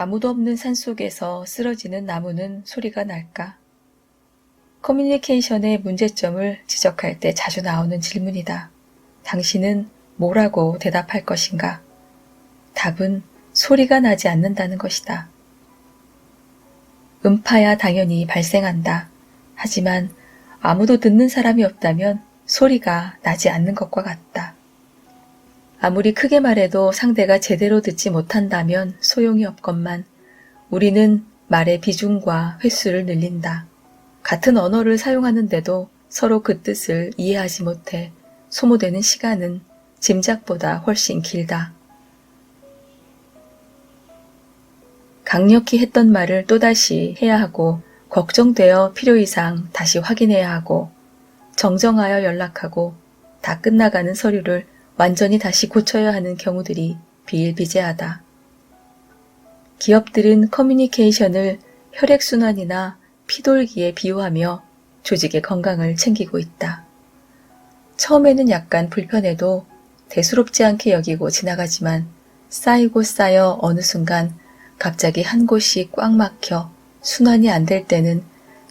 아무도 없는 산속에서 쓰러지는 나무는 소리가 날까? 커뮤니케이션의 문제점을 지적할 때 자주 나오는 질문이다. 당신은 뭐라고 대답할 것인가? 답은 소리가 나지 않는다는 것이다. 음파야 당연히 발생한다. 하지만 아무도 듣는 사람이 없다면 소리가 나지 않는 것과 같다. 아무리 크게 말해도 상대가 제대로 듣지 못한다면 소용이 없건만 우리는 말의 비중과 횟수를 늘린다. 같은 언어를 사용하는데도 서로 그 뜻을 이해하지 못해 소모되는 시간은 짐작보다 훨씬 길다. 강력히 했던 말을 또다시 해야 하고 걱정되어 필요 이상 다시 확인해야 하고 정정하여 연락하고 다 끝나가는 서류를 완전히 다시 고쳐야 하는 경우들이 비일비재하다. 기업들은 커뮤니케이션을 혈액순환이나 피돌기에 비유하며 조직의 건강을 챙기고 있다. 처음에는 약간 불편해도 대수롭지 않게 여기고 지나가지만 쌓이고 쌓여 어느 순간 갑자기 한 곳이 꽉 막혀 순환이 안 될 때는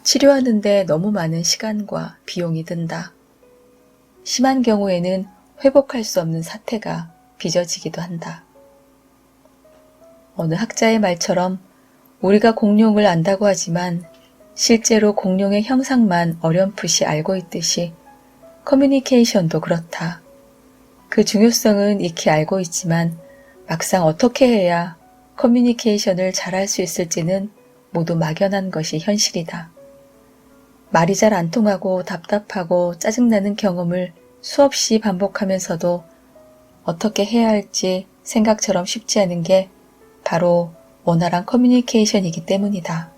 치료하는데 너무 많은 시간과 비용이 든다. 심한 경우에는 회복할 수 없는 사태가 빚어지기도 한다. 어느 학자의 말처럼 우리가 공룡을 안다고 하지만 실제로 공룡의 형상만 어렴풋이 알고 있듯이 커뮤니케이션도 그렇다. 그 중요성은 익히 알고 있지만 막상 어떻게 해야 커뮤니케이션을 잘할 수 있을지는 모두 막연한 것이 현실이다. 말이 잘 안 통하고 답답하고 짜증나는 경험을 수없이 반복하면서도 어떻게 해야 할지 생각처럼 쉽지 않은 게 바로 원활한 커뮤니케이션이기 때문이다.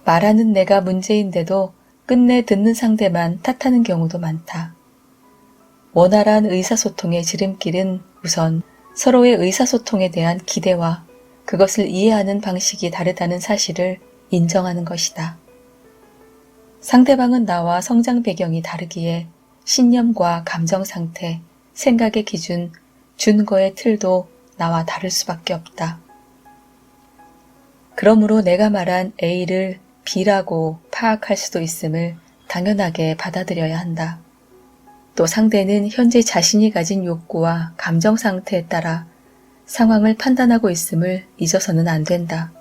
말하는 내가 문제인데도 끝내 듣는 상대만 탓하는 경우도 많다. 원활한 의사소통의 지름길은 우선 서로의 의사소통에 대한 기대와 그것을 이해하는 방식이 다르다는 사실을 인정하는 것이다. 상대방은 나와 성장 배경이 다르기에 신념과 감정 상태, 생각의 기준, 준거의 틀도 나와 다를 수밖에 없다. 그러므로 내가 말한 A를 B라고 파악할 수도 있음을 당연하게 받아들여야 한다. 또 상대는 현재 자신이 가진 욕구와 감정 상태에 따라 상황을 판단하고 있음을 잊어서는 안 된다.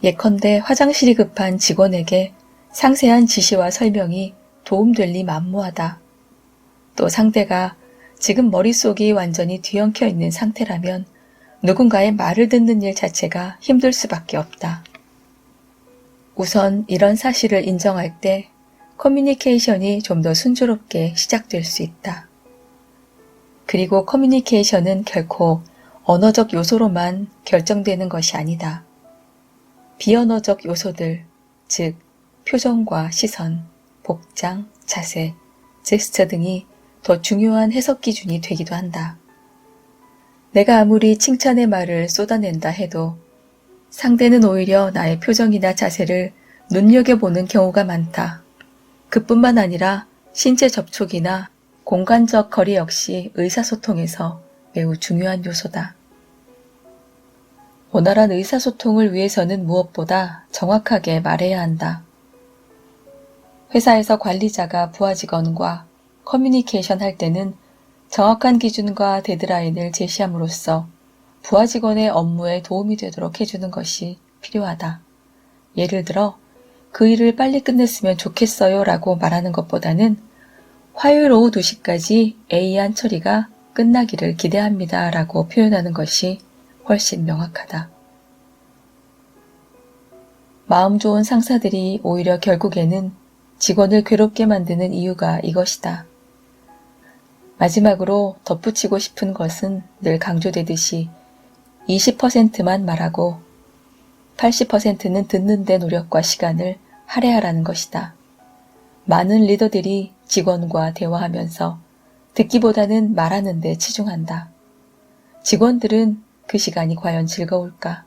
예컨대 화장실이 급한 직원에게 상세한 지시와 설명이 도움될 리 만무하다. 또 상대가 지금 머릿속이 완전히 뒤엉켜 있는 상태라면 누군가의 말을 듣는 일 자체가 힘들 수밖에 없다. 우선 이런 사실을 인정할 때 커뮤니케이션이 좀 더 순조롭게 시작될 수 있다. 그리고 커뮤니케이션은 결코 언어적 요소로만 결정되는 것이 아니다. 비언어적 요소들, 즉 표정과 시선, 복장, 자세, 제스처 등이 더 중요한 해석 기준이 되기도 한다. 내가 아무리 칭찬의 말을 쏟아낸다 해도 상대는 오히려 나의 표정이나 자세를 눈여겨보는 경우가 많다. 그뿐만 아니라 신체 접촉이나 공간적 거리 역시 의사소통에서 매우 중요한 요소다. 원활한 의사소통을 위해서는 무엇보다 정확하게 말해야 한다. 회사에서 관리자가 부하 직원과 커뮤니케이션 할 때는 정확한 기준과 데드라인을 제시함으로써 부하 직원의 업무에 도움이 되도록 해주는 것이 필요하다. 예를 들어 그 일을 빨리 끝냈으면 좋겠어요 라고 말하는 것보다는 화요일 오후 2시까지 A안 처리가 끝나기를 기대합니다 라고 표현하는 것이 훨씬 명확하다. 마음 좋은 상사들이 오히려 결국에는 직원을 괴롭게 만드는 이유가 이것이다. 마지막으로 덧붙이고 싶은 것은 늘 강조되듯이 20%만 말하고 80%는 듣는 데 노력과 시간을 할애하라는 것이다. 많은 리더들이 직원과 대화하면서 듣기보다는 말하는 데 치중한다. 직원들은 그 시간이 과연 즐거울까?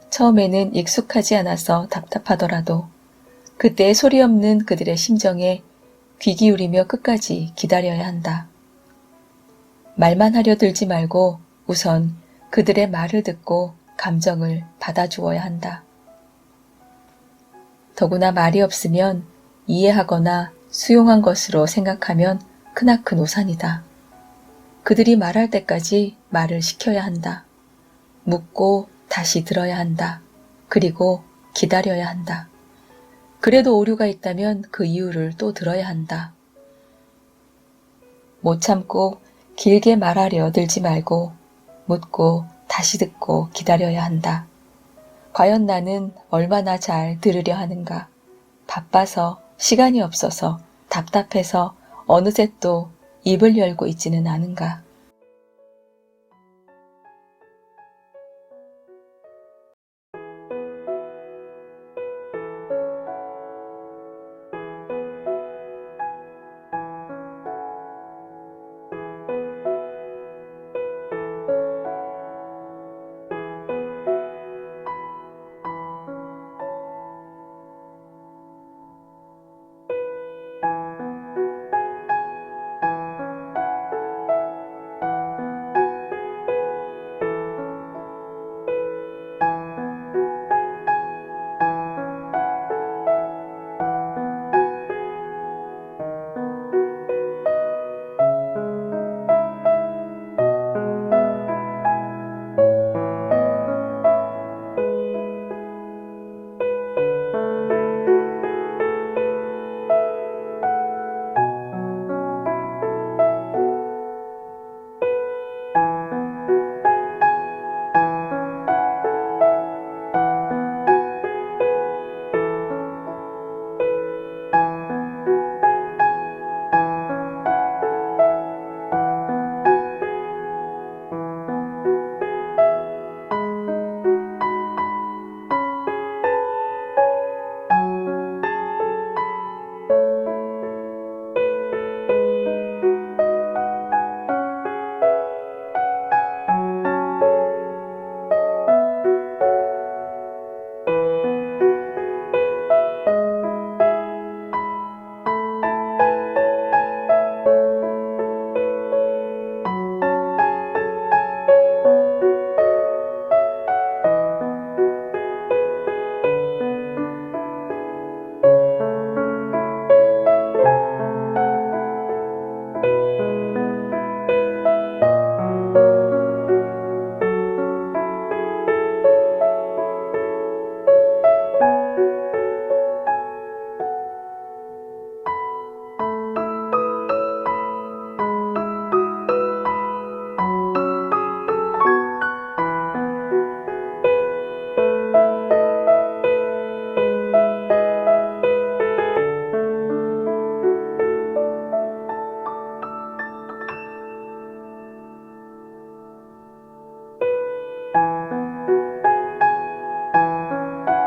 처음에는 익숙하지 않아서 답답하더라도 그때의 소리 없는 그들의 심정에 귀 기울이며 끝까지 기다려야 한다. 말만 하려 들지 말고 우선 그들의 말을 듣고 감정을 받아주어야 한다. 더구나 말이 없으면 이해하거나 수용한 것으로 생각하면 크나큰 오산이다. 그들이 말할 때까지 말을 시켜야 한다. 묻고 다시 들어야 한다. 그리고 기다려야 한다. 그래도 오류가 있다면 그 이유를 또 들어야 한다. 못 참고 길게 말하려 들지 말고 묻고 다시 듣고 기다려야 한다. 과연 나는 얼마나 잘 들으려 하는가? 바빠서, 시간이 없어서, 답답해서 어느새 또 입을 열고 있지는 않은가?